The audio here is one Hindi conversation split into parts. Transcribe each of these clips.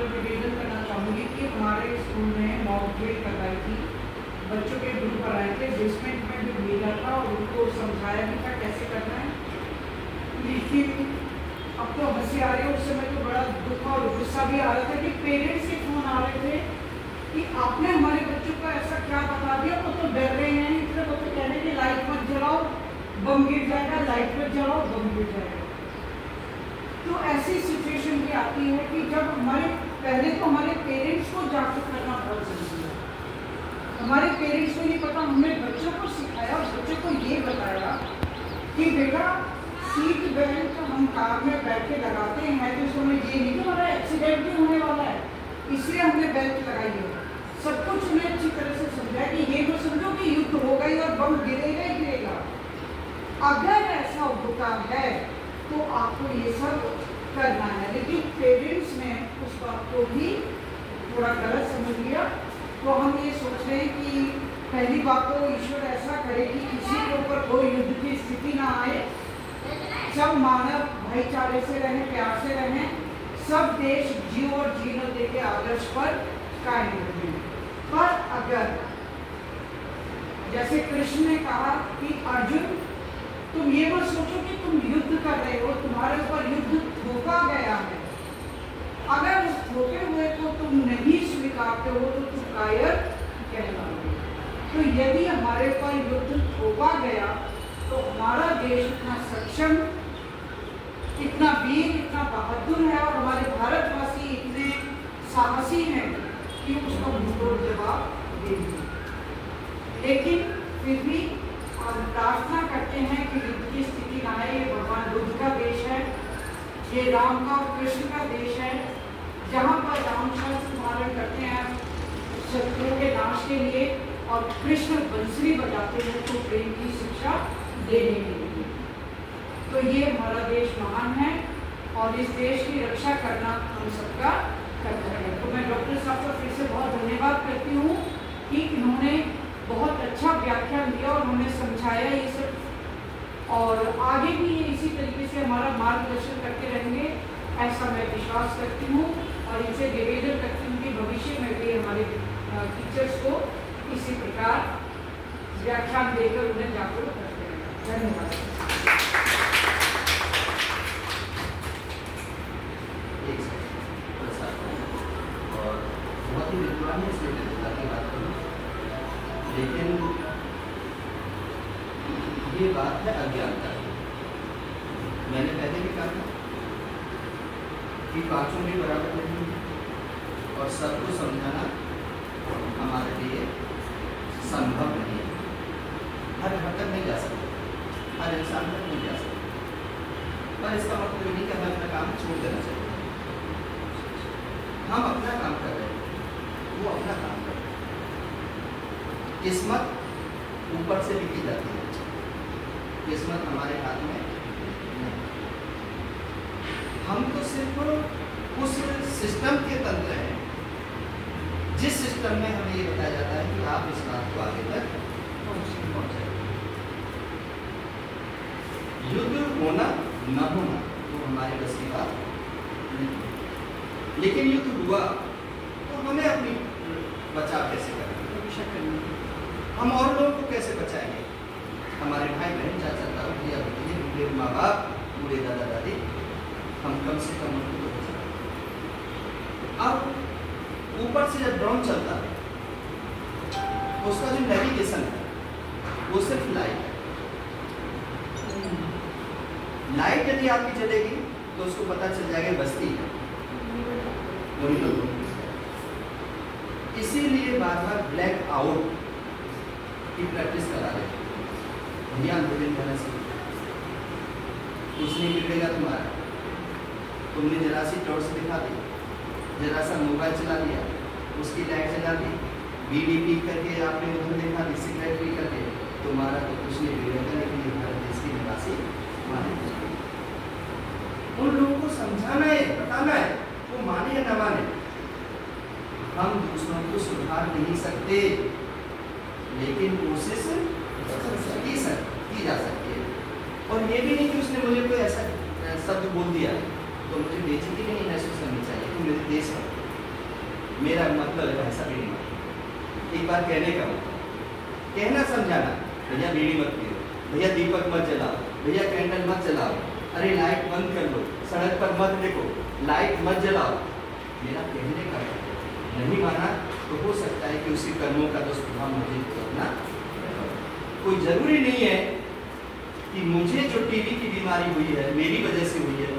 मतलब निवेदन करना चाहूँगी कि हमारे स्कूल में मॉक ड्रिल करवाई थी, बच्चों के ग्रुप बनाए थे, बेसमेंट में भी भेजा था और उनको समझाया भी था कैसे करना है। लेकिन अब तो हंसी आ रही है, उस समय तो बड़ा दुख और गुस्सा भी आ रहा था कि पेरेंट्स के फोन आ रहे थे कि आपने हमारे बच्चों को ऐसा क्या बता दिया। वो तो डर रहे हैं, इसलिए वो तो कह रहे हैं कि लाइट मत जलाओ बम गिर जाएगा, लाइट मत जलाओ बम गिर जाएगा। तो ऐसी सिचुएशन भी आती है कि जब हमारे पहले तो हमारे पेरेंट्स को जागरूक करना बहुत जरूरी है। हमारे पेरेंट्स को नहीं पता, हमने बच्चों को सिखाया और बच्चों को ये बताया कि बेटा सीट बेल्ट हम कार में बैठ के लगाते हैं तो इसमें ये नहीं कि हमारा एक्सीडेंट भी होने वाला है, इसलिए हमने बेल्ट लगाई है। सब कुछ उन्हें अच्छी तरह से समझाया कि ये तो समझो कि युद्ध होगा ही और बम गिरेगा ही गिरेगा। अगर ऐसा होता है तो आपको ये सब करना है। लेकिन पेरेंट्स ने उस बात को भी थोड़ा गलत समझ लिया। तो हम ये सोच रहे हैं कि पहली बात तो ईश्वर ऐसा करे कि किसी के ऊपर कोई युद्ध की स्थिति ना आए, सब मानव भाईचारे से रहें, प्यार से रहें, सब देश जीव और जीवन दे के आदर्श पर कायम रहें। पर अगर जैसे कृष्ण ने कहा कि अर्जुन तुम ये मत सोचो कि तुम युद्ध कर रहे हो, तुम्हारे ऊपर युद्ध थोपा गया है। अगर उस थोपे हुए को तुम नहीं स्वीकारते हो तो तुम कायर कहलाओगे। तो यदि हमारे ऊपर युद्ध थोपा गया तो हमारा देश इतना सक्षम, इतना वीर, इतना बहादुर है और हमारे भारतवासी इतने साहसी हैं कि उसको मुंहतोड़ जवाब देंगे। लेकिन फिर भी हम प्रार्थना करते हैं कि युद्ध की स्थिति ना आए। ये भगवान बुद्ध का देश है, ये राम का और कृष्ण का देश है, जहाँ पर राम शस्त्र धारण करते हैं शत्रुओं के नाश के लिए और कृष्ण बंसुरी बजाते हैं तो प्रेम की शिक्षा देने के लिए। तो ये हमारा देश महान है और इस देश की रक्षा करना हम सबका कर्तव्य है। तो मैं डॉक्टर साहब का फिर से बहुत धन्यवाद करती हूँ कि इन्होंने बहुत अच्छा व्याख्यान दिया और हमें समझाया ये सब, और आगे भी ये इसी तरीके से हमारा मार्गदर्शन करते रहेंगे ऐसा मैं विश्वास करती हूँ और इनसे निवेदन करती हूँ कि भविष्य में भी हमारे टीचर्स को इसी प्रकार व्याख्यान देकर उन्हें जागरूक करते रहें। धन्यवाद। और बहुत ही विद्वान है इसमें की बात करूँ, लेकिन ये बात है अज्ञानता। मैंने पहले भी कहा था कि पांचों भी बराबर नहीं है और सबको समझाना हमारे लिए संभव नहीं है। हर घर तक नहीं जा सकते, हर इंसान तक नहीं जा सकते, पर इसका मतलब नहीं कि हमें अपना काम छोड़ देना चाहिए। हम अपना काम कर रहे हैं, वो अपना काम कर रहे हैं। किस्मत ऊपर से लिखी जाती है, किस्मत हमारे हाथ में नहीं। हम तो सिर्फ उस सिस्टम के तंत्र हैं जिस सिस्टम में हमें ये बताया जाता है कि आप इस बात को आगे तक पहुंचाए। युद्ध होना न होना तो हमारे बस की बात नहीं, लेकिन युद्ध हुआ तो हमें अपनी बचाव कैसे करना, हम और लोगों को कैसे बचाएंगे। हमारे भाई बहन, चाचा ताऊ, भैया भतीजे, बूढ़े माँ बाप, बूढ़े दादा दादी, हम कम से कम उनको तो बचाएं। अब ऊपर से जब ड्रोन चलता है उसका जो नेविगेशन है वो सिर्फ लाइट है। लाइट यदि आपकी चलेगी तो उसको पता चल जाएगा बस्ती है, इसीलिए बार बार ब्लैक आउट की प्रैक्टिस करा रहे हैं। ध्यान देना से कुछ नहीं बिगड़ेगा तुम्हारा। तुमने जरा सी टॉर्च दिखा दी, जरा सा मोबाइल चला लिया, उसकी लाइट जला दी, बीड़ी पी करके आपने उधर देखा दी, सिगरेट पी करके, तुम्हारा तो कुछ नहीं बिगड़ेगा। लेकिन ये भारत देश की निवासी माने, उन लोगों को समझाना है, बताना है, वो माने या न माने। हम दूसरों को सुधार नहीं सकते, लेकिन कोशिश की जा सकती है। और ये भी नहीं कि उसने मुझे कोई ऐसा शब्द बोल दिया तो मुझे बेइज्जती नहीं महसूस करनी चाहिए कि मेरे देश है, मेरा मतलब है ऐसा बीड़ी मत। एक बार कहने का मतलब, कहना समझाना, भैया बीड़ी मत पियो, भैया दीपक मत जलाओ, भैया कैंडल मत जलाओ, अरे लाइट बंद कर लो, सड़क पर मत देखो, लाइट मत जलाओ। मेरा कहने का नहीं माना तो हो सकता है कि उसी कर्मों का दुष्प्रभाव मुझे भुगतना। कोई जरूरी नहीं है कि मुझे जो टीबी की बीमारी हुई है मेरी वजह से हुई है।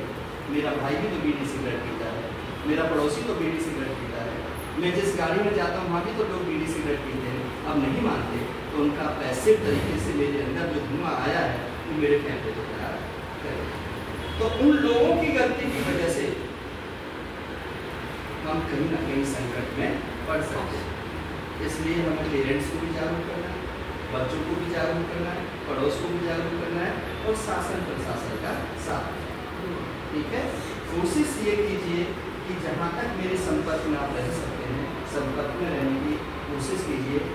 मेरा भाई भी तो बीड़ी सिगरेट पीता है, मेरा पड़ोसी तो बीड़ी सिगरेट पीता है, मैं जिस गाड़ी में जाता हूँ वहाँ भी तो लोग बीड़ी सिगरेट पीते हैं। अब नहीं मानते तो उनका पैसिव तरीके से मेरे अंदर जो धुआं आया है वो मेरे फेफड़े को खराब करे। तो उन लोगों की गलती की वजह से हम कहीं ना कहीं संकट में पड़ सकते हैं। इसलिए हमें पेरेंट्स को भी जागरूक करना है, बच्चों को भी जागरूक करना है, पड़ोस को भी जागरूक करना है और शासन प्रशासन का साथ। ठीक है, कोशिश ये कीजिए कि जहाँ तक मेरे संपर्क में आप रह सकते हैं, संपर्क में रहने की कोशिश कीजिए।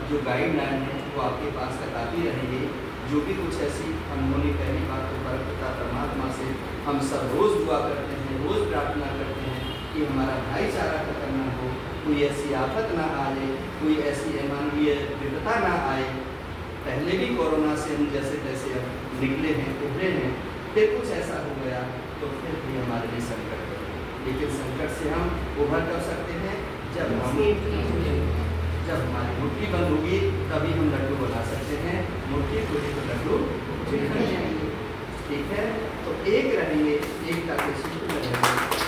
जो गाइडलाइन है वो आपके पास तक आती रहेंगी। जो भी कुछ ऐसी उन्होंने पहली बात तो परमपिता परमात्मा से हम सब रोज़ दुआ करते हैं, रोज़ प्रार्थना करते हैं कि हमारा भाईचारा खत्म ना हो, कोई ऐसी आफत ना आए, कोई ऐसी अमानवीय विपदा ना आए। पहले भी कोरोना से हम जैसे तैसे अब निकले हैं, उभरे हैं, फिर कुछ ऐसा हो गया तो फिर भी हमारे लिए संकट है। लेकिन संकट से हम उभर कर सकते हैं जब हमारी मुट्ठी बंद होगी, तभी हम लड्डू बना सकते हैं। मुट्ठी खुली तो लड्डू बिखर जाएंगे। ठीक है, तो एक रहेंगे, एकता के सूत्र में रहेंगे।